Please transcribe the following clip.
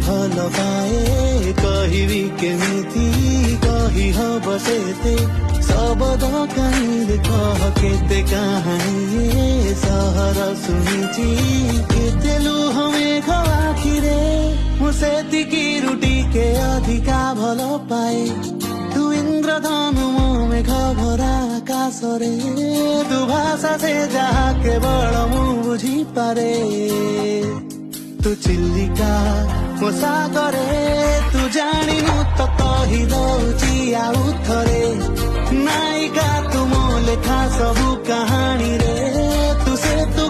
ଭଲ ପାଏ କହିବି କେମିତି କହି ହବ ସେତେ ଶବଦ କାହିଁରେ କହ କେତେ କାହାଣୀ ଏ ସହର ଶୁଣିଛି କେତେ ଲୁହ ମେଘ ଆଖିରେ ମୁଁ ସେତିକିରୁ ଟିକେ ଅଧିକା ଭଲ ପାଏ ତୁ ଇନ୍ଦ୍ରଧନୁ ମୋ ମେଘ ଭରା ଆକାଶରେ ତୁ ଭାଷା ସେ ଯାହା କେବଳ ମୁଁ ବୁଝିପାରେ तू चिल्लिका मो सागरे तू जानिनु तो कहि दउची आउ थरे नायिका तू मो लेखा सबु कहानी रे तू से तू